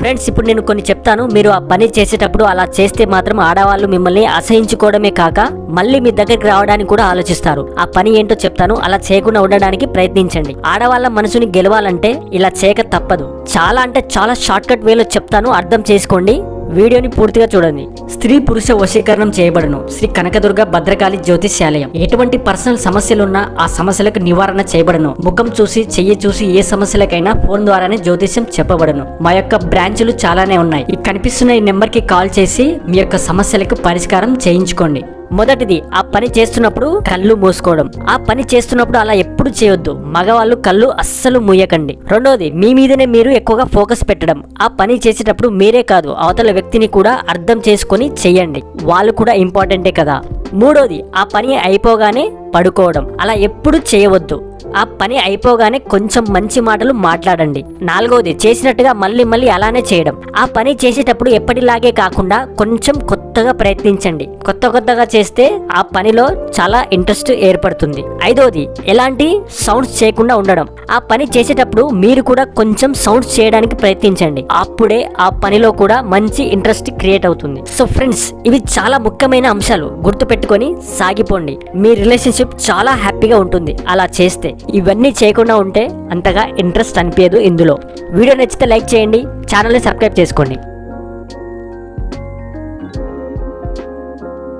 Friends, ఇప్పుడు నేను కొన్ని చెప్తాను. మీరు ఆ పని చేసేటప్పుడు అలా చేస్తే మాత్రం ఆడవాళ్ళు మిమ్మల్ని అసహించుకోవడమే కాక మళ్ళీ మీ దగ్గరికి రావడానికి కూడా ఆలోచిస్తారు. ఆ పని ఏంటో చెప్తాను, అలా చేయకుండా ఉండడానికి ప్రయత్నించండి. ఆడవాళ్ళ మనసుని గెలవాలంటే ఇలా చేయక తప్పదు. చాలా అంటే చాలా షార్ట్ కట్ వేలో చెప్తాను, అర్థం చేసుకోండి. వీడియోని పూర్తిగా చూడండి. స్త్రీ పురుష వశీకరణం చేయబడను. శ్రీ కనకదుర్గ భద్రకాళి జ్యోతిష్యాలయం. ఎటువంటి పర్సనల్ సమస్యలున్నా ఆ సమస్యలకు నివారణ చేయబడను. ముఖం చూసి చెయ్యి చూసి ఏ సమస్యలకైనా ఫోన్ ద్వారానే జ్యోతిష్యం చెప్పబడను. మా యొక్క బ్రాంచ్లు చాలానే ఉన్నాయి. ఈ కనిపిస్తున్న ఈ నెంబర్ కి కాల్ చేసి మీ యొక్క సమస్యలకు పరిష్కారం చేయించుకోండి. మొదటిది, ఆ పని చేస్తున్నప్పుడు కళ్ళు మూసుకోవడం. ఆ పని చేస్తున్నప్పుడు అలా ఎప్పుడు చేయొద్దు. మగవాళ్ళు కళ్ళు అస్సలు మూయకండి. రెండోది, మీ మీదనే మీరు ఎక్కువగా ఫోకస్ పెట్టడం. ఆ పని చేసేటప్పుడు మీరే కాదు అవతల వ్యక్తిని కూడా అర్థం చేసుకొని చెయ్యండి. వాళ్ళు కూడా ఇంపార్టెంటే కదా. మూడోది, ఆ పని అయిపోగానే పడుకోవడం. అలా ఎప్పుడు చేయవద్దు. ఆ పని అయిపోగానే కొంచెం మంచి మాటలు మాట్లాడండి. నాలుగోది, చేసినట్టుగా మళ్ళీ మళ్ళీ అలానే చేయడం. ఆ పని చేసేటప్పుడు ఎప్పటిలాగే కాకుండా కొంచెం కొత్తగా ప్రయత్నించండి. కొత్తగా చేస్తే ఆ పనిలో చాలా ఇంట్రెస్ట్ ఏర్పడుతుంది. ఐదోది, ఎలాంటి సౌండ్స్ చేయకుండా ఉండడం. ఆ పని చేసేటప్పుడు మీరు కూడా కొంచెం సౌండ్స్ చేయడానికి ప్రయత్నించండి. అప్పుడే ఆ పనిలో కూడా మంచి ఇంట్రెస్ట్ క్రియేట్ అవుతుంది. సో ఫ్రెండ్స్, ఇవి చాలా ముఖ్యమైన అంశాలు, గుర్తుపెట్టుకొని సాగిపోండి. మీ రిలేషన్షిప్ చాలా హ్యాపీగా ఉంటుంది అలా చేస్తే. ఇవన్నీ చేయకుండా ఉంటే అంతగా ఇంట్రెస్ట్ అనిపించదు ఇందులో. వీడియో నచ్చితే లైక్ చేయండి, ఛానల్ని సబ్స్క్రైబ్ చేసుకోండి.